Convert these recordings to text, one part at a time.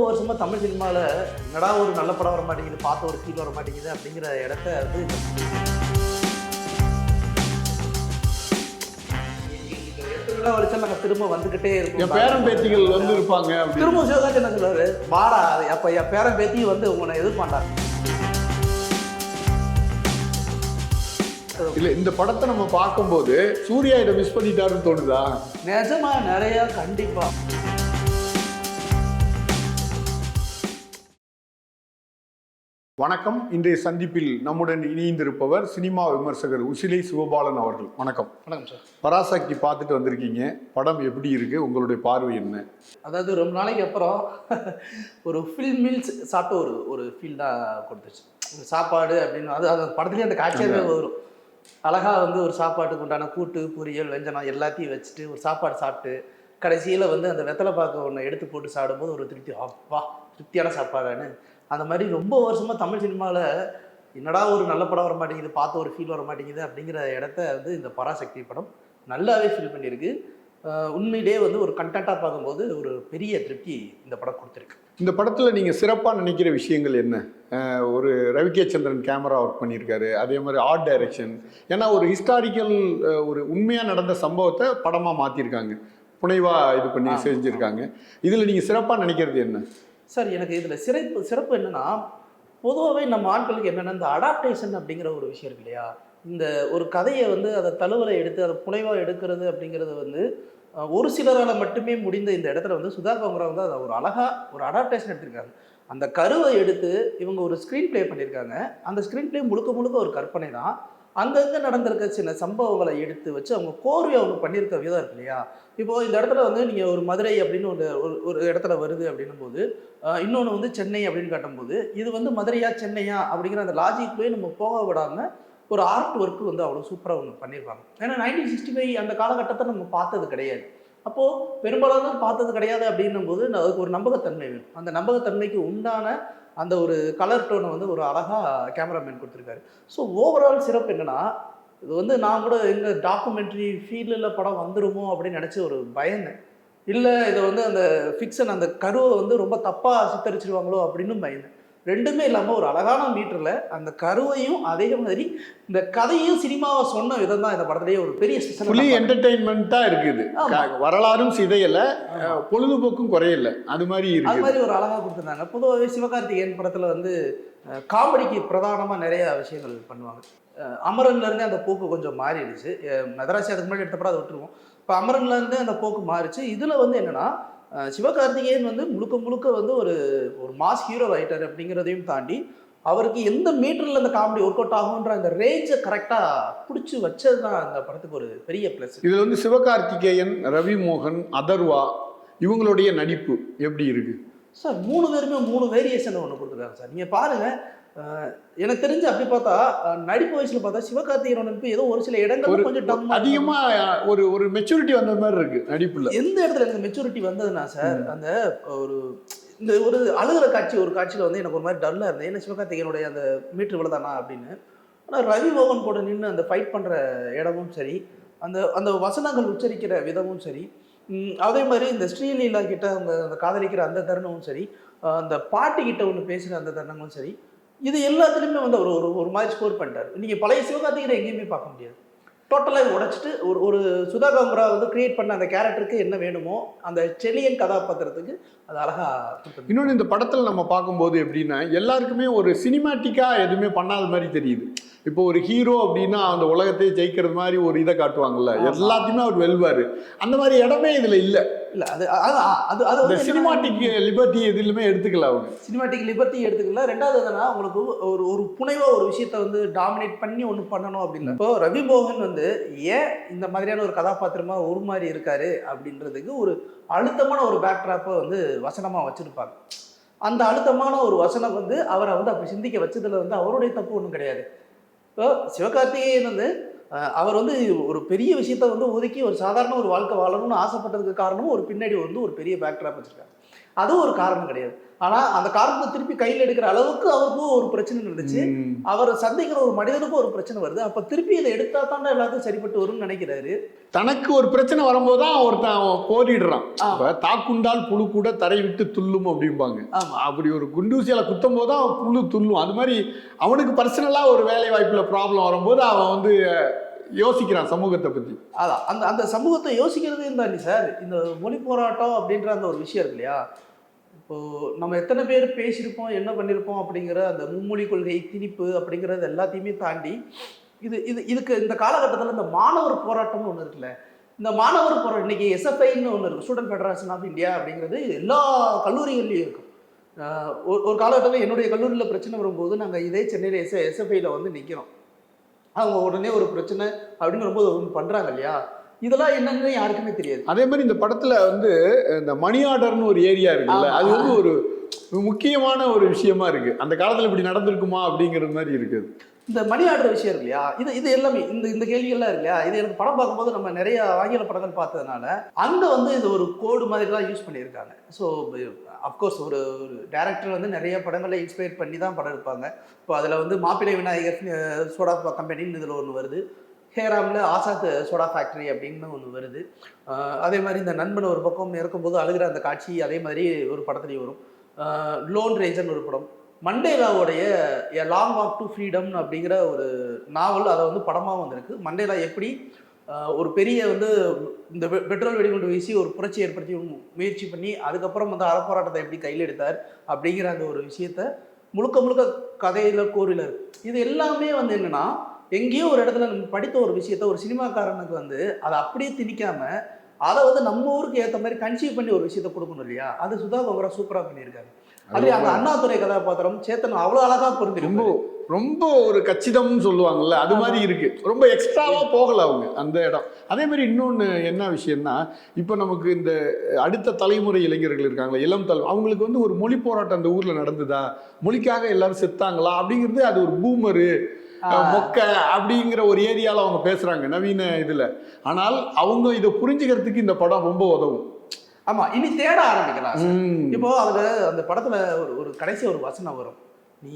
வருஷமா தமிழ் சினிமாவில் என்னடா ஒரு நல்ல படம் வர மாட்டேங்குது, பார்த்த ஒரு ஃபீல் வர மாட்டேங்குது அப்படிங்கிற இடத்த வந்து வரைச்சா நாங்கள் திரும்ப வந்துகிட்டே இருக்கோம். என் பேரன் பேத்திகள் வந்து இருப்பாங்க. திரும்ப சிவகார்த்தி என்ன சொல்லுவாரு, வாடா அப்ப என் பேரன் பேத்தி வந்து உங்களை எதிர்பார்த்தாங்க. இல்ல இந்த படத்தை நம்ம பார்க்கும்போது சூர்யா இதை மிஸ் பண்ணிட்டாருன்னு தோணுதா? நிஜமா நிறைய கண்டிப்பா. வணக்கம். இன்றைய சந்திப்பில் நம்முடன் இணைந்திருப்பவர் சினிமா விமர்சகர் உசிலை சிவபாலன் அவர்கள். வணக்கம். வணக்கம் சார். பராசக்தி பார்த்துட்டு வந்திருக்கீங்க, படம் எப்படி இருக்கு, உங்களுடைய பார்வை என்ன? அதாவது ரொம்ப நாளைக்கு அப்புறம் ஒரு ஃபில் மீல்ஸ் சாப்பிட்டு ஒரு ஃபீல் தான் கொடுத்துச்சு. சாப்பாடு அப்படின்னு அது படத்துலேயே அந்த காட்சியாகவே வரும். அழகாக வந்து ஒரு சாப்பாட்டுக்கு உண்டான கூட்டு பொரியல் வெஞ்சனம் எல்லாத்தையும் வச்சுட்டு ஒரு சாப்பாடு சாப்பிட்டு கடைசியில் வந்து அந்த வெத்தலை பாக்கு ஒன்று எடுத்து போட்டு சாப்பிடும்போது ஒரு திருப்தி, அப்பா திருப்தியான சாப்பாடுன்னு. அந்த மாதிரி ரொம்ப வருஷமாக தமிழ் சினிமாவில் என்னடா ஒரு நல்ல படம் வர மாட்டேங்குது, பார்த்த ஒரு ஃபீல் வர மாட்டேங்குது அப்படிங்கிற இடத்த வந்து இந்த பராசக்தி படம் நல்லாவே ஃபீல் பண்ணியிருக்கு. உண்மையிலே வந்து ஒரு கண்டென்ட்டாக பார்க்கும்போது ஒரு பெரிய திருப்தி இந்த படம் கொடுத்துருக்கு. இந்த படத்தில் நீங்கள் சிறப்பாக நினைக்கிற விஷயங்கள் என்ன? ஒரு ரவிகே சந்திரன் கேமரா ஒர்க் பண்ணியிருக்காரு, அதே மாதிரி ஆர்ட் டைரக்ஷன். ஏன்னா ஒரு ஹிஸ்டாரிக்கல் ஒரு உண்மையாக நடந்த சம்பவத்தை படமாக மாற்றிருக்காங்க, புனைவாக இது பண்ணி செஞ்சுருக்காங்க. இதில் நீங்கள் சிறப்பாக நினைக்கிறது என்ன? சார், எனக்கு இதில் சிறப்பு என்னென்னா, பொதுவாகவே நம்ம ஆட்களுக்கு என்னென்னா இந்த அடாப்டேஷன் அப்படிங்கிற ஒரு விஷயம் இருக்கு இல்லையா. இந்த ஒரு கதையை வந்து அதை தழுவலை எடுத்து அதை புனைவாக எடுக்கிறது அப்படிங்கிறது வந்து ஒரு சிலரால் மட்டுமே முடிந்த இந்த இடத்துல வந்து சுதா கோங்கரா வந்து அதை ஒரு அழகாக ஒரு அடாப்டேஷன் எடுத்திருக்காங்க. அந்த கருவை எடுத்து இவங்க ஒரு ஸ்க்ரீன் ப்ளே பண்ணியிருக்காங்க. அந்த ஸ்க்ரீன் ப்ளே முழுக்க ஒரு கற்பனை தான். அங்கங்கே நடந்திருக்க சின்ன சம்பவங்களை எடுத்து வச்சு அவங்க கோர்வையாக ஒன்று பண்ணியிருக்க விதம் இருக்கு இல்லையா. இப்போது இந்த இடத்துல வந்து நீங்கள் ஒரு மதுரை அப்படின்னு ஒரு இடத்துல வருது அப்படின்னும் போது, இன்னொன்று வந்து சென்னை அப்படின்னு காட்டும்போது, இது வந்து மதுரையா சென்னையா அப்படிங்கிற அந்த லாஜிக்லேயே நம்ம போக விடாமல் ஒரு ஆர்ட் ஒர்க்கு வந்து அவ்வளோ சூப்பராக ஒன்று பண்ணியிருப்பாங்க. ஏன்னா 1965 அந்த காலகட்டத்தை நம்ம பார்த்தது கிடையாது. அப்போது பெரும்பாலான பார்த்தது கிடையாது அப்படின்னும் போது அதுக்கு ஒரு நம்பகத்தன்மை வேணும். அந்த நம்பகத்தன்மைக்கு உண்டான அந்த ஒரு கலர் டோனை வந்து ஒரு அழகாக கேமராமேன் கொடுத்துருக்காரு. ஸோ ஓவரால் சிறப்பு என்னென்னா, இது வந்து நான் கூட எங்கள் டாக்குமெண்ட்ரி ஃபீல்டில் படம் வந்துடுமோ அப்படின்னு நினச்சி ஒரு பயந்தேன். இல்லை இதை வந்து அந்த ஃபிக்ஷன் அந்த கருவை வந்து ரொம்ப தப்பாக சித்தரிச்சிருவாங்களோ அப்படின்னு பயந்தேன். ரெண்டுமே இல்லாமல் ஒரு அழகான மீட்டரில் அந்த கருவையும் அதே மாதிரி இந்த கதையும் சினிமாவை சொன்ன விதம் தான் இந்த படத்துலேயே ஒரு பெரிய ஃபுல்லி என்டர்டெயின்மெண்ட்டாக இருக்குது. வரலாறும் சிதையலை, பொழுதுபோக்கும் குறையலை, அது மாதிரி ஒரு அழகாக கொடுத்துருந்தாங்க. பொதுவாகவே சிவகார்த்திகேயன் படத்தில் வந்து காமெடிக்கு பிரதானமாக நிறைய விஷயங்கள் பண்ணுவாங்க. அமரன்லேருந்தே அந்த போக்கு கொஞ்சம் மாறிடுச்சு. மதராசி அதுக்கு முன்னாடி எடுத்த படம் அதை விட்டுருவோம். இப்போ அமரன்லேருந்தே அந்த போக்கு மாறிச்சு. இதில் வந்து என்னென்னா, சிவகார்த்திகேயன் வந்து முழுக்க வந்து ஒரு மாஸ் ஹீரோ ரைட்டர் அப்படிங்கிறதையும் தாண்டி அவருக்கு எந்த மீட்டரில் அந்த காமெடி ஒர்க் அவுட் ஆகுன்ற அந்த ரேஞ்சை கரெக்டாக பிடிச்சி வச்சது தான் அந்த படத்துக்கு ஒரு பெரிய ப்ளஸ். இதில் வந்து சிவகார்த்திகேயன், ரவி மோகன், அதர்வா இவங்களுடைய நடிப்பு எப்படி இருக்கு சார்? 3 பேருமே 3 வேரியேஷன் ஒன்று கொடுத்துருக்காங்க சார். நீங்கள் பாருங்கள், எனக்கு தெரிஞ்சு அப்படி பார்த்தா நடிப்பு வயசுல பார்த்தா சிவகார்த்திகேயன் நடிப்பு ஏதோ ஒரு சில இடங்கள் கொஞ்சம் அதிகமாக ஒரு மெச்சூரிட்டி வந்த மாதிரி இருக்கு நடிப்புல. எந்த இடத்துல எனக்கு மெச்சூரிட்டி வந்ததுன்னா சார், அந்த ஒரு அழுகிற ஒரு காட்சியில் வந்து எனக்கு ஒரு மாதிரி டல்லாக இருந்தது. ஏன்னா சிவகார்த்திகேயனுடைய அந்த மீட்டர் இவ்வளோதானா அப்படின்னு. ஆனால் ரவி மோகன் கூட நின்று அந்த ஃபைட் பண்ணுற இடமும் சரி, அந்த வசனங்கள் உச்சரிக்கிற விதமும் சரி, அதே மாதிரி இந்த ஸ்ரீலீலா கிட்ட அவங்க அந்த காதலிக்கிற அந்த தருணமும் சரி, அந்த பாட்டி கிட்ட ஒன்று பேசுகிற அந்த தருணங்களும் சரி, இது எல்லாத்துலேயுமே வந்து ஒரு மாதிரி ஸ்கோர் பண்ணிட்டார். நீங்கள் பழைய சிவகார்த்திகேயனை எங்கேயுமே பார்க்க முடியாது. டோட்டலாக உடைச்சிட்டு ஒரு சுதா கோங்கரா வந்து கிரியேட் பண்ண அந்த கேரக்டருக்கு என்ன வேணுமோ அந்த செலியன் கதாபாத்திரத்துக்கு அது அழகாக. இன்னொன்று இந்த படத்தில் நம்ம பார்க்கும்போது எப்படின்னா, எல்லாருக்குமே ஒரு சினிமாட்டிக்காக எதுவுமே பண்ணாத மாதிரி தெரியுது. இப்போ ஒரு ஹீரோ அப்படின்னா அந்த உலகத்தையே ஜெயிக்கிறது மாதிரி ஒரு இதை காட்டுவாங்கல்ல, எல்லாத்தையுமே அவர் வெல்வார். அந்த மாதிரி இடமே இதில் இல்லை. அது சினிமாட்டிக் லிபர்ட்டி எதுலையுமே எடுத்துக்கல. அவங்க சினிமாட்டிக் லிபர்ட்டி எடுத்துக்கல. ரெண்டாவது என்னன்னா, உங்களுக்கு ஒரு புனைவாக ஒரு விஷயத்த வந்து டாமினேட் பண்ணி ஒன்று பண்ணணும் அப்படின்னு. இப்போ ரவி மோகன் வந்து ஏன் இந்த மாதிரியான ஒரு கதாபாத்திரமாக ஒரு மாதிரி இருக்காரு அப்படின்றதுக்கு ஒரு அழுத்தமான ஒரு பேக்ட்ராப்பை வந்து வசனமாக வச்சுருப்பாங்க. அந்த அழுத்தமான ஒரு வசனம் வந்து அவரை வந்து அப்படி சிந்திக்க வச்சதில் வந்து அவருடைய தப்பு ஒன்றும் கிடையாது. இப்போ சிவகார்த்திகேயன் வந்து அவர் வந்து ஒரு பெரிய விஷயத்த வந்து ஒதுக்கி ஒரு சாதாரண ஒரு வாழ்க்கை வாழணும்னு ஆசைப்பட்டதுக்கு காரணமும் ஒரு பின்னாடி வந்து ஒரு பெரிய பேக்ட்ராப் வச்சுருக்காங்க. அதுவும் ஒரு காரணம் கிடையாது. ஆனா அந்த காரணத்தை திருப்பி கையில் எடுக்கிற அளவுக்கு அவருக்கும் ஒரு பிரச்சனை இருந்துச்சு. அவர் சந்திக்கிற ஒரு மனிதனுக்கும் ஒரு பிரச்சனை வருது. அப்ப திருப்பி இதை எடுத்தா தாண்டா எல்லாத்தையும் சரிப்பட்டு வரும்னு நினைக்கிறாரு. தனக்கு ஒரு பிரச்சனை வரும்போது தான் ஒருத்தன் போரிடுறான். தாக்குண்டால் புழு கூட தரை விட்டு துள்ளும் அப்படிம்பாங்க. அப்படி ஒரு குண்டூசியால குத்தும் போது தான் புழு துள்ளும். அது மாதிரி அவனுக்கு பர்சனலா ஒரு வேலை வாய்ப்புல ப்ராப்ளம் வரும்போது அவன் வந்து யோசிக்கிறான் சமூகத்தை பத்தி. அதான் அந்த சமூகத்தை யோசிக்கிறது தாண்டி சார், இந்த மொழி போராட்டம் அப்படின்ற அந்த ஒரு விஷயம் இருக்கு இல்லையா? இப்போ நம்ம எத்தனை பேர் பேசியிருப்போம், என்ன பண்ணியிருப்போம் அப்படிங்கிற அந்த மும்மொழி கொள்கை திணிப்பு அப்படிங்கிறது எல்லாத்தையுமே தாண்டி இதுக்கு இந்த காலகட்டத்தில் இந்த மாணவர் போராட்டம்னு ஒன்று இருக்குல்ல, இந்த மாணவர் போராட்டம் இன்னைக்கு எஸ்எஃப்ஐன்னு ஒன்று இருக்குது, ஸ்டூடெண்ட் ஃபெடரேஷன் ஆஃப் இந்தியா அப்படிங்கிறது எல்லா கல்லூரிகள்லையும் இருக்கும். ஒரு காலகட்டத்தில் என்னுடைய கல்லூரியில் பிரச்சனை வரும்போது நாங்கள் இதே சென்னையில் எஸ்எஃப்ஐயில் வந்து நிற்கிறோம். அவங்க உடனே ஒரு பிரச்சனை அப்படின்னு வரும்போது ஒன்று பண்ணுறாங்க இல்லையா, இதெல்லாம் என்னன்னு யாருக்குமே தெரியாது. அதே மாதிரி இந்த படத்துல வந்து இந்த மணி ஆர்டர்னு ஒரு ஏரியா இருக்குல்ல, அது வந்து ஒரு முக்கியமான ஒரு விஷயமா இருக்கு. அந்த காலத்துல இப்படி நடந்திருக்குமா அப்படிங்கிற மாதிரி இருக்குது. இந்த மணி ஆர்டர் விஷயம் இருக்கு இல்லையா, இது எல்லாமே இந்த கேள்விகள்லாம் இருக்கு இல்லையா, இது எனக்கு படம் பார்க்கும்போது நம்ம நிறைய ஆங்கில படங்கள் பார்த்ததுனால அங்கே வந்து இது ஒரு கோடு மாதிரி தான் யூஸ் பண்ணியிருக்காங்க. ஸோ அஃப்கோர்ஸ் ஒரு டேரக்டர் வந்து நிறைய படங்களை இன்ஸ்பயர் பண்ணி தான் படம் எடுப்பாங்க. இப்போ அதில் வந்து மாப்பிள்ளை விநாயகர் சோடா கம்பெனின்னு இதில் ஒன்று வருது, ஹேராமில் ஆசாத் சோடா ஃபேக்ட்ரி அப்படின்னு ஒன்று வருது. அதே மாதிரி இந்த நண்பன் ஒரு பக்கம் இருக்கும்போது அழுகிற அந்த காட்சி அதே மாதிரி ஒரு படத்துலேயும் வரும். லோன் ரேஞ்சர்னு ஒரு படம், மண்டேலாவுடைய a long walk to freedom அப்படிங்கிற ஒரு நாவல், அதை வந்து படமாக வந்திருக்கு. மண்டேலா எப்படி ஒரு பெரிய வந்து இந்த பெட்ரோல் வெடிகுண்டு வீசி ஒரு புரட்சி ஏற்படுத்தி முயற்சி பண்ணி அதுக்கப்புறம் வந்து அறப்போராட்டத்தை எப்படி கையில் எடுத்தார் அப்படிங்கிற அந்த ஒரு விஷயத்த முழுக்க கதையில் கோரில இருக்கு. இது எல்லாமே வந்து என்னென்னா, எங்கேயோ ஒரு இடத்துல நம்ம படித்த ஒரு விஷயத்த ஒரு சினிமாக்காரனுக்கு வந்து அதை அப்படியே திணிக்காம அதை வந்து நம்ம ஊருக்கு ஏற்ற மாதிரி கன்சீவ் பண்ணி ஒரு விஷயத்த கொடுக்கணும் இல்லையா, அது சுதா கோங்கரா சூப்பராக பண்ணியிருக்காரு. அது அந்த அண்ணாதுரை கதாபாத்திரம் சேத்தன் அவ்வளோ அழகாக புரிஞ்சிருக்கு. ரொம்ப ஒரு கச்சிதம்னு சொல்லுவாங்கல்ல, அது மாதிரி இருக்கு. ரொம்ப எக்ஸ்ட்ராவா போகல அவங்க அந்த இடம். அதே மாதிரி இன்னொன்று என்ன விஷயம்னா, இப்போ நமக்கு இந்த அடுத்த தலைமுறை இளைஞர்கள் இருக்காங்களா, இளம் அவங்களுக்கு வந்து ஒரு மொழி போராட்டம் அந்த ஊர்ல நடந்ததா, மொழிக்காக எல்லாரும் செத்தாங்களா அப்படிங்கிறது அது ஒரு பூமரு மொக்க அப்படிங்கிற ஒரு ஏரியால அவங்க பேசுறாங்க நவீன இதுல. ஆனால் அவங்க இதை புரிஞ்சுக்கிறதுக்கு இந்த படம் ரொம்ப உதவும். ஆமா, இனி தேட ஆரம்பிக்கலாம். இப்போ அதுல அந்த படத்துல ஒரு கடைசி ஒரு வசனம் வரும், நீ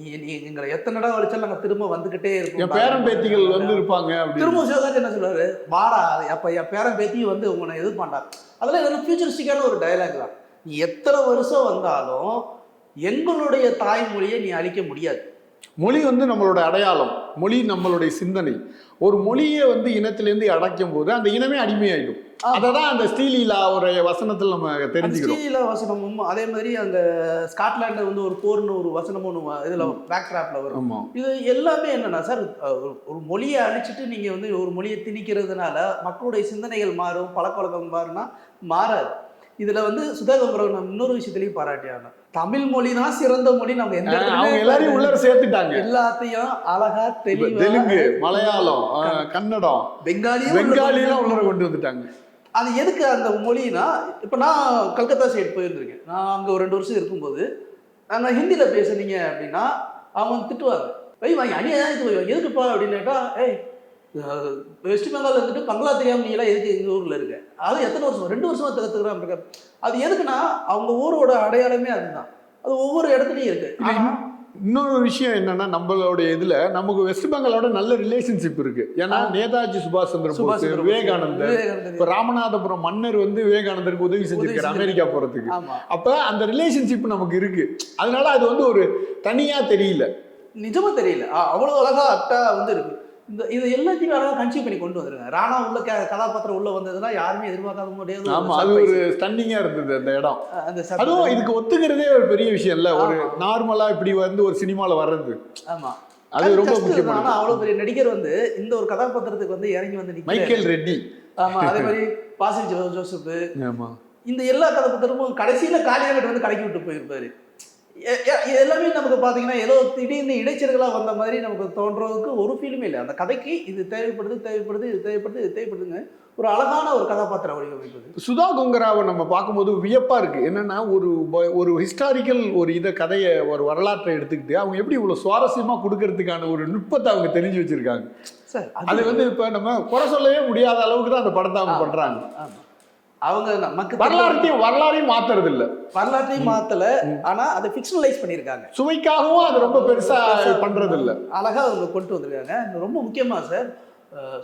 எங்களை எத்தனை இடம் வலிச்சாலும் நாங்கள் திரும்ப வந்துகிட்டே இருக்கோம், பேரன் பேத்திகள் வந்து இருப்பாங்க. திரும்ப சிவகாஜி என்ன சொல்றாரு, வாடா அப்ப என் பேரன் பேத்தியும் வந்து உங்களை எதிர்பாண்டார். அதெல்லாம் இதெல்லாம் ஃபியூச்சரிஸ்டிக்கான ஒரு டயலாக் தான். நீ எத்தனை வருஷம் வந்தாலும் எங்களுடைய தாய்மொழியை நீ அழிக்க முடியாது. மொழி வந்து நம்மளோட அடையாளம், மொழி நம்மளுடைய சிந்தனை. ஒரு மொழியை வந்து இனத்திலேருந்து அடைக்கும் போது அந்த இனமே அடிமையாயிடும். அததான் அந்த ஸ்ரீலீலா ஒரு வசனத்தில் நம்ம தெரிஞ்சுக்கிறோம். ஸ்ரீலீலா வசனமும் அதே மாதிரி அந்த ஸ்காட்லாண்டில் வந்து ஒரு போர்னு ஒரு வசனமும் ஒன்று இதில் பேக் ட்ராப்ல வரும். இது எல்லாமே என்னன்னா சார், ஒரு மொழியை அழிச்சிட்டு நீங்கள் வந்து ஒரு மொழியை திணிக்கிறதுனால மக்களுடைய சிந்தனைகள் மாறும், பழக்க வழக்கம் மாறுனா மாறாது. இதுல வந்து சுதா கோங்கரா இன்னொரு விஷயத்திலையும் பாராட்டியாங்க, தமிழ் மொழி தான் சிறந்த மொழி. நம்ம எந்த எல்லாரையும் உள்ள சேர்த்துட்டாங்க, எல்லாத்தையும் அழகா தெலுங்கு, மலையாளம், கன்னடம், பெங்காலியெல்லாம் உள்ள கொண்டு வந்துட்டாங்க. அது எதுக்கு அந்த மொழினா, இப்போ நான் கல்கத்தா சைடு போயிருந்திருக்கேன். நான் அங்கே ஒரு 2 வருஷம் இருக்கும்போது நான் ஹிந்தியில் பேசுனீங்க அப்படின்னா அவங்க திட்டுவாங்க, வாங்கி அநியாயம் வைவாங்க. எதுக்குப்பா அப்படின்னு கேட்டால், வெஸ்ட் பெங்கால் வந்துட்டு பங்களா தெரியாமல் நீலாம் எதுக்கு எங்கள் ஊரில் இருக்க, அது எத்தனை வருஷம் 2 வருஷமா கற்றுக்குறான் இருக்காரு. அது எதுக்குன்னா அவங்க ஊரோட அடையாளமே அதுதான், அது ஒவ்வொரு இடத்துலையும் இருக்கு. இன்னொரு விஷயம் என்னன்னா, நம்மளுடைய இதுல நமக்கு வெஸ்ட் பெங்காலோட நல்ல ரிலேஷன்ஷிப் இருக்கு. ஏன்னா நேதாஜி சுபாஷ் சந்திர போஸ், விவேகானந்தர், இப்ப ராமநாதபுரம் மன்னர் வந்து விவேகானந்தருக்கு உதவி செஞ்சிருக்காரு அமெரிக்கா போறதுக்கு. அப்ப அந்த ரிலேஷன்ஷிப் நமக்கு இருக்கு. அதனால அது வந்து ஒரு தனியா தெரியல, நிஜமா தெரியல, அவ்வளவு அழகா அட்டா வந்து இருக்கு. இது எல்லாத்தையும் அழகாக கன்சீவ் பண்ணி கொண்டு வந்துருங்க. ராணா உள்ள கதாபாத்திரம் உள்ள வந்ததுன்னா யாருமே எதிர்பார்க்காத முடியாது. ஆமா, அது ஒரு ஸ்டன்னிங்கா இருந்தது அந்த இடம். அதுவும் இதுக்கு ஒத்துக்கிறதே ஒரு பெரிய விஷயம் இல்ல, ஒரு நார்மலா இப்படி வந்து ஒரு சினிமால வர்றது. ஆமா, அது ரொம்ப முக்கியமான. ஆனா அவ்வளவு பெரிய நடிகர் வந்து இந்த ஒரு கதாபாத்திரத்துக்கு வந்து இறங்கி வந்து மைக்கேல் ரெட்டி. ஆமா, அதே மாதிரி பாசில் ஜோசப். ஆமா, இந்த எல்லா கதாபாத்திரமும் கடைசியில காளியாகட் வந்து கடைக்கி விட்டு போயிருப்பாரு. எல்லாமே நமக்கு பார்த்தீங்கன்னா ஏதோ திடீர்னு இடைச்சல்களாக வந்த மாதிரி நமக்கு தோன்றதுக்கு ஒரு ஃபீலுமே இல்லை. அந்த கதைக்கு இது தேவைப்படுதுங்க. ஒரு அழகான ஒரு கதாபாத்திரம் வடிவமைப்பது. சுதா கோங்கராவை நம்ம பார்க்கும்போது வியப்பா இருக்கு. என்னன்னா, ஒரு ஹிஸ்டாரிக்கல் ஒரு கதையை, ஒரு வரலாற்றை எடுத்துக்கிட்டு அவங்க எப்படி இவ்வளவு சுவாரஸ்யமா கொடுக்கறதுக்கான ஒரு நுட்பத்தை அவங்க தெரிஞ்சு வச்சிருக்காங்க சார். அது வந்து இப்ப நம்ம குறை சொல்லவே முடியாத அளவுக்கு தான் அந்த படத்தை அவங்க பண்றாங்க. அவங்க நமக்கு வரலாறையும் மாத்துறது இல்ல, வரலாற்றையும் மாத்தல, ஆனா அதை ஃபிக்ஷனலைஸ் பண்ணியிருக்காங்க. சுவைக்காகவும் அது ரொம்ப பெருசா பண்றது இல்ல, அழகா அவங்க கொண்டு வந்திருக்காங்க. ரொம்ப முக்கியமா சார்,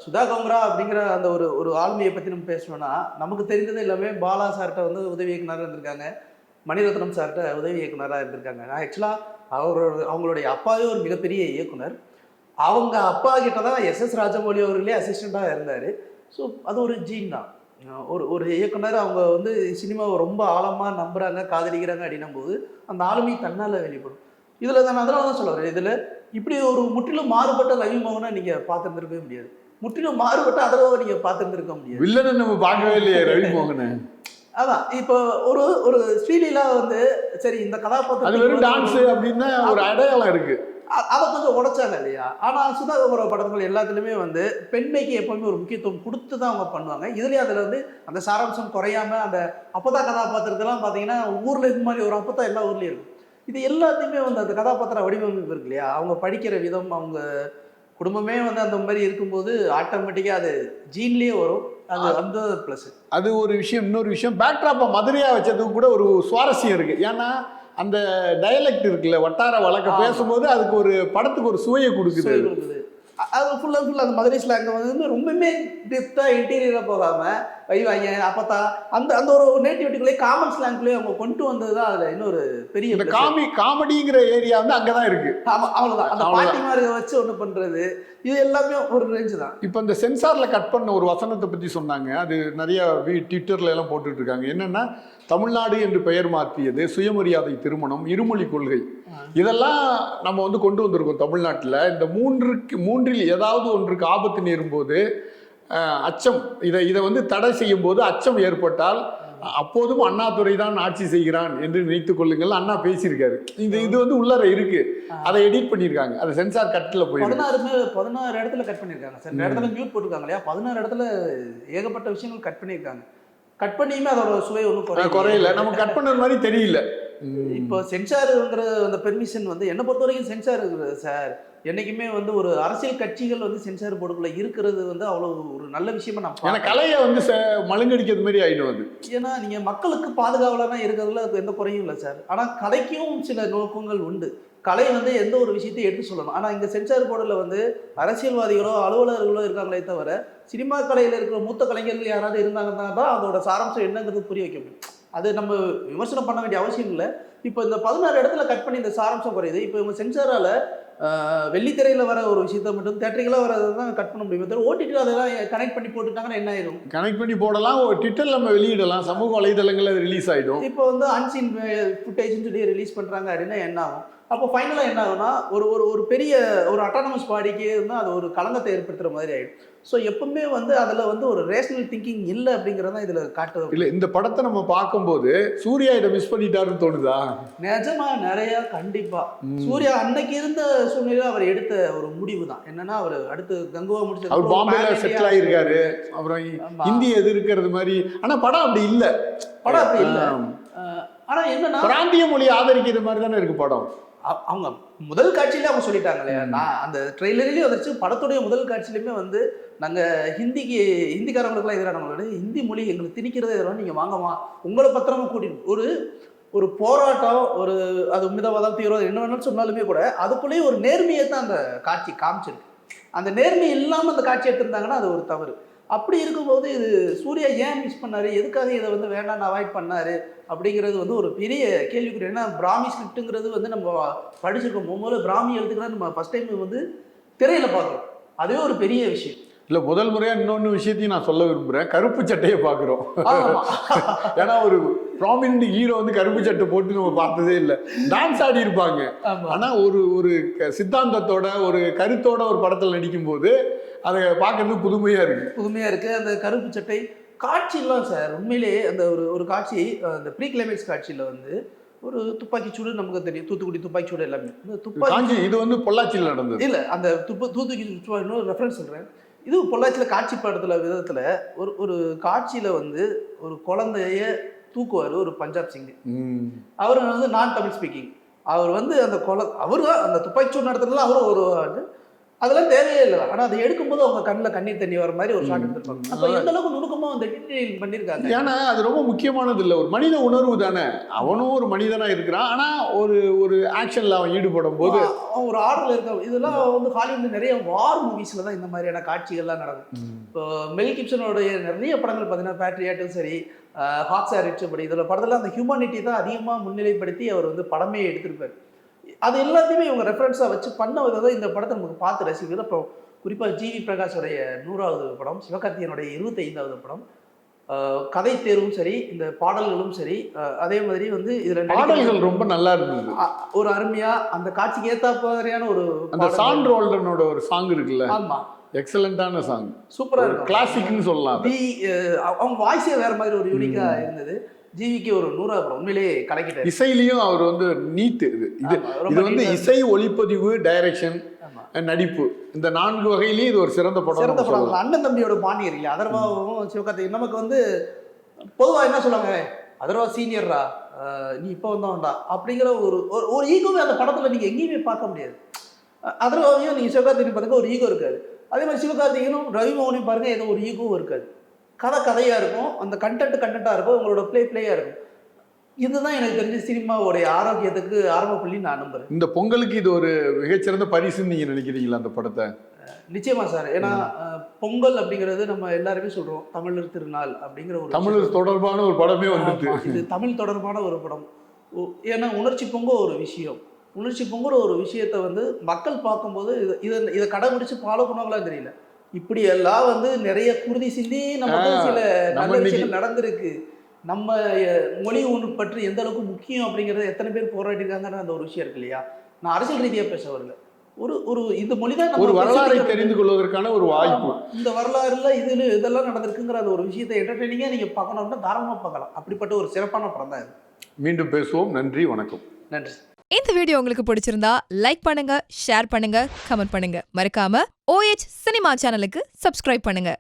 சுதா கோங்கரா அப்படிங்கிற அந்த ஒரு ஒரு ஆளுமையை பத்தி நம்ம பேசணும்னா, நமக்கு தெரிந்தது எல்லாமே பாலா சார்கிட்ட வந்து உதவி இயக்குனராக இருந்திருக்காங்க, மணிரத்னம் சார்கிட்ட உதவி இயக்குனராக இருந்திருக்காங்க. ஆக்சுவலா அவங்களுடைய அப்பாவே ஒரு மிகப்பெரிய இயக்குனர். அவங்க அப்பா கிட்ட தான் எஸ் ராஜமௌலி அவர்களே அசிஸ்டண்டாக இருந்தார். ஸோ அது ஒரு ஜீன் தான். ஒரு ஒரு இயக்குனர் அவங்க வந்து சினிமாவை ரொம்ப ஆழமாக நம்புகிறாங்க, காதலிக்கிறாங்க அப்படின்னும் போது அந்த ஆளுமை தன்னால் வெளிப்படும். இதில் தான் அதனால தான் சொல்ல வரேன், இதில் இப்படி ஒரு முற்றிலும் மாறுபட்ட ரவி மோகனை நீங்கள் பார்த்துருந்துருக்கவே முடியாது. முற்றிலும் மாறுபட்ட அதரவை நீங்கள் பார்த்துருந்துருக்க முடியாது. வில்லனை நம்ம பார்க்கவே இல்லையே ரவி மோகனை. அதான் இப்போ ஒரு ஒரு ஸ்ரீலீலா வந்து சரி இந்த கதாபாத்திரம் அது வெறும் டான்ஸ் அப்படின்னா ஒரு அடையாளம் இருக்கு, அதை கொஞ்சம் உடைச்சாங்க இல்லையா. ஆனால் சுதா கோங்கரா படங்கள் எல்லாத்துலேயுமே வந்து பெண்மைக்கு எப்பவுமே ஒரு முக்கியத்துவம் கொடுத்து தான் அவங்க பண்ணுவாங்க. இதுலேயே அதில் வந்து அந்த சாராம்சம் குறையாம அந்த அப்பதா கதாபாத்திரத்தெல்லாம் பார்த்தீங்கன்னா ஊரில் இது மாதிரி ஒரு அப்பத்தா எல்லா ஊர்லேயும் இருக்கும். இது எல்லாத்தையுமே வந்து அந்த கதாபாத்திர வடிவமைப்பு இருக்கு இல்லையா, அவங்க படிக்கிற விதம், அவங்க குடும்பமே வந்து அந்த மாதிரி இருக்கும்போது ஆட்டோமேட்டிக்காக அது ஜீன்லேயே வரும். அது அந்த ப்ளஸ். அது ஒரு விஷயம். இன்னொரு விஷயம், பேக்ட்ராப்பை மதுரையாக வச்சதுக்கு கூட ஒரு சுவாரஸ்யம் இருக்குது. ஏன்னா அந்த டயலெக்ட் இருக்குல்ல, வட்டார வழக்க பேசும்போது அதுக்கு ஒரு படத்துக்கு ஒரு சுவையை கொடுக்குது. அது ஃபுல்லாக அந்த மதுரை ஸ்லாங்கை வந்து ரொம்பவுமே டெப்த்தாக இன்டீரியராக போகாமல் வைவாங்க அப்பத்தா அந்த அந்த ஒரு நேட்டிவிட்டிக்குள்ளே காமன் ஸ்லாங்குள்ளே அவங்க கொண்டு வந்தது தான் அதில் இன்னொரு பெரிய காமெடிங்கிற ஏரியா வந்து அங்கே தான் இருக்குது. அவ்வளோதான். அந்த பாட்டி மாதிரி வச்சு ஒன்று பண்ணுறது, இது எல்லாமே ஒரு ரேஞ்சு தான். இப்போ இந்த சென்சாரில் கட் பண்ண ஒரு வசனத்தை பற்றி சொன்னாங்க. அது நிறையா ட்விட்டரில் எல்லாம் போட்டுட்டு இருக்காங்க. என்னென்னா, தமிழ்நாடு என்று பெயர் மாற்றியது, சுயமரியாதை திருமணம், இருமொழி கொள்கை, இதெல்லாம் நம்ம வந்து கொண்டு வந்திருக்கோம் தமிழ்நாட்டில். இந்த மூன்றில் ஏதாவது ஒன்றுக்கு ஆபத்து நேரும்போது அச்சம், இதை வந்து தடை செய்யும் போது அச்சம் ஏற்பட்டால் அப்போதும் அண்ணாதுரை தான் ஆட்சி செய்கிறான் என்று நினைத்துக் கொள்ளுங்கள் அண்ணா பேசியிருக்காரு. இது வந்து உள்ளர இருக்கு, அதை எடிட் பண்ணியிருக்காங்க. அதை சென்சார் கட்டில் போய் 16 இடத்துல கட் பண்ணியிருக்காங்க சார். இடத்துல மியூட் போட்டிருக்காங்க இல்லையா, 16 இடத்துல ஏகப்பட்ட விஷயங்கள் கட் பண்ணியிருக்காங்க. கட் பண்ணியுமே அதோட சுவை ஒன்றும் குறையில, நம்ம கட் பண்ண மாதிரி தெரியல. இப்போ சென்சாருங்கிற அந்த பெர்மிஷன் வந்து என்னை பொறுத்த வரைக்கும் சென்சார் சார் என்னைக்குமே வந்து ஒரு அரசியல் கட்சிகள் வந்து சென்சார் போர்டுக்குள்ள இருக்கிறது வந்து அவ்வளோ ஒரு நல்ல விஷயமா நான் கலையை வந்து மழுங்கடிக்கிறது மாதிரி ஆயிடும் அது. ஏன்னா நீங்கள் மக்களுக்கு பாதுகாவலாக இருக்கிறதுல அதுக்கு எந்த குறையும் இல்லை சார். ஆனால் கலைக்கும் சில நோக்கங்கள் உண்டு. கலை வந்து எந்த ஒரு விஷயத்தையும் எடுத்து சொல்லணும். ஆனால் இங்கே சென்சார் போர்டில் வந்து அரசியல்வாதிகளோ அலுவலர்களோ இருக்காங்களே தவிர சினிமா கலையில் இருக்கிற மூத்த கலைஞர்கள் யாராவது இருந்தாங்கன்னா தான் அதோட சாராம்சம் என்னங்கிறது புரிய வைக்க முடியும். அது நம்ம விமர்சனம் பண்ண வேண்டிய அவசியம் இல்லை. இப்போ இந்த 16 இடத்துல கட் பண்ணி இந்த சாராம்சம் குறையுது. இப்போ இவங்க சென்சாரால் வெள்ளித்திரையில் வர ஒரு விஷயத்த மட்டும் தேட்டரிக்கெல்லாம் வரதை தான் கட் பண்ண முடியும். தவிர ஓடிடியில் அதெல்லாம் கனெக்ட் பண்ணி போட்டுட்டாங்கன்னா என்ன ஆயிடும், கனெக்ட் பண்ணி போடலாம், ட்விட்டரில் நம்ம வெளியிடலாம், சமூக வலைதளங்களில் ரிலீஸ் ஆகிடும். இப்போ வந்து அன்சீன் ஃபுட்டேஜ்னு சொல்லி ரிலீஸ் பண்ணுறாங்க அப்படின்னா என்ன ஆகும்? அப்போ ஃபைனலாக என்ன ஆகும்னா ஒரு ஒரு ஒரு பெரிய ஒரு அட்டானமஸ் பாடிக்கு இருந்தால் அது ஒரு களங்கத்தை ஏற்படுத்துகிற மாதிரி ஆகிடும். ஸோ எப்பவுமே வந்து அதில் வந்து ஒரு ரேஷனல் திங்கிங் இல்லை அப்படிங்கிறதான் இதில் காட்டுது. இல்லை, இந்த படத்தை நம்ம பார்க்கும்போது சூர்யா இதை மிஸ் பண்ணிட்டாருன்னு தோணுதா? நிஜமா நிறையா கண்டிப்பாக. சூர்யா அன்னைக்கு இருந்த சூழ்நிலையில் அவர் எடுத்த ஒரு முடிவு தான் என்னன்னா, அவர் அடுத்து கங்குவா முடிச்சு அவர் பாம்பேல செட்டில் ஆகியிருக்காரு, அப்புறம் ஹிந்தி எதிர்க்கிறது மாதிரி. ஆனால் படம் அப்படி இல்லை, படம் அப்படி இல்லை. ஆனால் என்னன்னா பிராந்திய மொழியை ஆதரிக்கிற மாதிரி தானே இருக்கு படம். அவங்க முதல் காட்சியிலே அவங்க சொல்லிட்டாங்க இல்லையா, நான் அந்த ட்ரெய்லர்லேயும் வந்துச்சு, படத்துடைய முதல் காட்சியிலுமே வந்து நாங்கள் ஹிந்திக்காரங்களுக்குலாம் எதிரானவங்களோட ஹிந்தி மொழி எங்களுக்கு திணிக்கிறதே எதிராக நீங்கள் வாங்கம்மா உங்களை பத்திரமா கூட்டிட்டு ஒரு ஒரு போராட்டம், ஒரு அது மிதவாதம் தீவிரவாதம் என்ன வேணாலும் சொன்னாலுமே கூட அதுக்குள்ளேயே ஒரு நேர்மையை தான் அந்த காட்சி காமிச்சிருக்கு. அந்த நேர்மை இல்லாமல் அந்த காட்சி எடுத்திருந்தாங்கன்னா அது ஒரு தவறு. அப்படி இருக்கும்போது இது சூர்யா ஏன் மிஸ் பண்ணார், எதுக்காக இதை வந்து வேண்டாம்னு அவாய்ட் பண்ணார் அப்படிங்கிறது வந்து ஒரு பெரிய கேள்விக்குறி. ஏன்னா பிராமி ஸ்கிரிப்டுங்கிறது வந்து நம்ம படிச்சிருக்கோம், முதல்ல பிராமி எழுத்துக்கிறது நம்ம ஃபஸ்ட் டைம் வந்து திரையில் பார்க்குறோம், அதுவே ஒரு பெரிய விஷயம். இல்லை, முதல் முறையாக இன்னொன்று விஷயத்தையும் நான் சொல்ல விரும்புகிறேன், கருப்பு சட்டையை பார்க்குறோம். ஏன்னா ஒரு ப்ராமினன்ட் ஹீரோ வந்து கருப்பு சட்டை போட்டு நம்ம பார்த்ததே இல்லை. டான்ஸ் ஆடி இருப்பாங்க, ஆனால் ஒரு ஒரு சித்தாந்தத்தோட ஒரு கருத்தோட ஒரு படத்தில் நடிக்கும்போது அதை பார்க்கறதுக்கு புதுமையாக இருக்குது. அந்த கருப்பு சட்டை காட்சியெல்லாம் சார் உண்மையிலே அந்த ஒரு காட்சி, அந்த ப்ரீ கிளைமேக்ஸ் காட்சியில் வந்து ஒரு துப்பாக்கி சூடு நமக்கு தெரியும், தூத்துக்குடி துப்பாக்கி சூடு எல்லாமே. இந்த துப்பாக்கி இது வந்து பொள்ளாச்சியில் நடந்தது இல்லை, அந்த தூத்துக்குடி இன்னொரு ரெஃபரன்ஸ் சொல்கிறேன். இது பொள்ளாச்சியில் காட்சி படத்தில் விதத்தில் ஒரு காட்சியில் வந்து ஒரு குழந்தைய தூக்குவார் ஒரு பஞ்சாப் சிங்கு. அவர் வந்து நான் தமிழ் ஸ்பீக்கிங். அவர் வந்து அந்த அவர் தான் அந்த துப்பாக்கி சூடு நடத்துறதுல அவரும் ஒரு அதெல்லாம் தேவையே இல்லை. ஆனா அதை எடுக்கும்போது அவங்க கண்ணில் கண்ணீர் தண்ணி வர மாதிரி ஒரு ஷாட் எடுத்திருப்பாங்க. அப்போ எந்த அளவுக்கு நுணுக்கமா அந்த டீட்டெயில் பண்ணியிருக்காங்க. ஏன்னா அது ரொம்ப முக்கியமானது இல்லை, ஒரு மனித உணர்வு தானே, அவனும் ஒரு மனிதனா இருக்கிறான். ஆனா ஒரு ஒரு ஆக்ஷன்ல அவன் ஈடுபடும் போது அவன் ஒரு ஆர்டர்ல இருக்க. இதெல்லாம் வந்து ஹாலிவுட்ல நிறைய வார் மூவிஸ்ல தான் இந்த மாதிரியான காட்சிகள்லாம் நடக்கும். இப்போ மெல் கிப்சனோடைய நிறைய படங்கள் பார்த்தீங்கன்னா, பேட்ரியாட்டும் சரி, ஹாக்ஸ் ஆரிட்ஸும் படி இதில் படத்தில் அந்த ஹியூமனிட்டி தான் அதிகமாக முன்னிலைப்படுத்தி அவர் வந்து படமே எடுத்திருப்பார். அது எல்லாத்தையுமே இவங்க ரெஃபரன்ஸாக வச்சு பண்ண விதம் தான் இந்த படத்தை நமக்கு பார்த்து ரசிக்கிறது. அப்புறம் குறிப்பாக ஜிவி பிரகாஷோடைய 100வது படம், சிவகார்த்திகேயனுடைய 25வது படம், கதை தேர்வும் சரி, இந்த பாடல்களும் சரி, அதே மாதிரி வந்து இதில் பாடல்கள் ரொம்ப நல்லா இருந்தது. ஒரு அருமையா அந்த காட்சிக்கு ஏற்ற மாதிரியான ஒரு அந்த சாண்ட்ரோ ஆல்டனோட ஒரு சாங் இருக்குல்ல, ஆமா எக்ஸலண்டான சாங், சூப்பரா இருக்கும், கிளாசிக்னு சொல்லலாம். அவங்க வாய்ஸே வேற மாதிரி ஒரு யூனிக்கா இருந்தது. ஜிவிக்கு ஒரு 100வது படம் உண்மையிலேயே கலக்கிட்டார். இசையிலையும் அவர் வந்து நீட் இது இது வந்து இசை, ஒளிப்பதிவு, டைரக்ஷன், நடிப்பு, இந்த 4 வகையிலேயும் இது ஒரு சிறந்த படம். அண்ணன் தம்பியோட பாணி இருக்கு. அதர்வாவும் சிவகார்த்திகேயன் நமக்கு வந்து பொதுவாக என்ன சொல்லுவாங்க, அதர்வா சீனியர்ரா, நீ இப்போ வந்தவன்டா அப்படிங்கிற ஒரு ஈகோவே அந்த படத்தில் நீங்கள் எங்கேயுமே பார்க்க முடியாது. அதர்வாவையும் நீங்கள் சிவகார்த்திகேயன் பார்த்துக்க ஒரு ஈகோ இருக்காது. அதே மாதிரி சிவகார்த்திகேயனும் ரவிமோகனையும் பாருங்க, ஏதோ ஒரு ஈகோவும் இருக்காது. கதையாக இருக்கும், அந்த கண்டென்ட்டாக இருக்கும், உங்களோட பிளேயாக இருக்கும். இதுதான் எனக்கு தெரிஞ்ச சினிமாவோடைய ஆரோக்கியத்துக்கு ஆரம்ப புள்ளி நான் நம்புறேன். இந்த பொங்கலுக்கு இது ஒரு மிகச்சிறந்த பரிசுன்னு நீங்க நினைக்கிறீங்களா அந்த படத்தை? நிச்சயமா சார். ஏன்னா பொங்கல் அப்படிங்கிறது நம்ம எல்லாருமே சொல்றோம் தமிழர் திருநாள் அப்படிங்கிற ஒரு தமிழர் தொடர்பான ஒரு படமே வந்துட்டு, இது தமிழ் தொடர்பான ஒரு படம். ஏன்னா உணர்ச்சி பொங்க ஒரு விஷயம், உணர்ச்சி பொங்குற ஒரு விஷயத்த வந்து மக்கள் பார்க்கும்போது இதை கடைபிடிச்சு ஃபாலோ பண்ணுவாங்களா தெரியல. இப்படி எல்லாம் வந்து நிறைய குருதி சிந்தி நமக்கு சில நல்ல விஷயங்கள் நடந்திருக்கு. நம்ம மொழி ஒன்று பற்றி எந்த அளவுக்கு முக்கியம் அப்படிங்கிறத எத்தனை பேர் போராட்டிருக்காங்கன்னு அந்த ஒரு விஷயம் இருக்கு இல்லையா. நான் அரசியல் ரீதியாக பேச வரல, ஒரு இந்த மொழி தான் ஒரு வரலாறை தெரிந்து கொள்வதற்கான ஒரு வாய்ப்பு. இந்த வரலாறுல இதெல்லாம் நடந்திருக்குங்கிற அந்த ஒரு விஷயத்தை என்டர்டெய்னிங்காக நீங்கள் பார்க்கணும் அப்படின்னா தாராளமாக பார்க்கலாம். அப்படிப்பட்ட ஒரு சிறப்பான படம் தான் இது. மீண்டும் பேசுவோம். நன்றி, வணக்கம். நன்றி. இந்த வீடியோ உங்களுக்கு பிடிச்சிருந்தா லைக் பண்ணுங்க, ஷேர் பண்ணுங்க, கமெண்ட் பண்ணுங்க. மறக்காம OH சினிமா சேனலுக்கு சப்ஸ்கிரைப் பண்ணுங்க.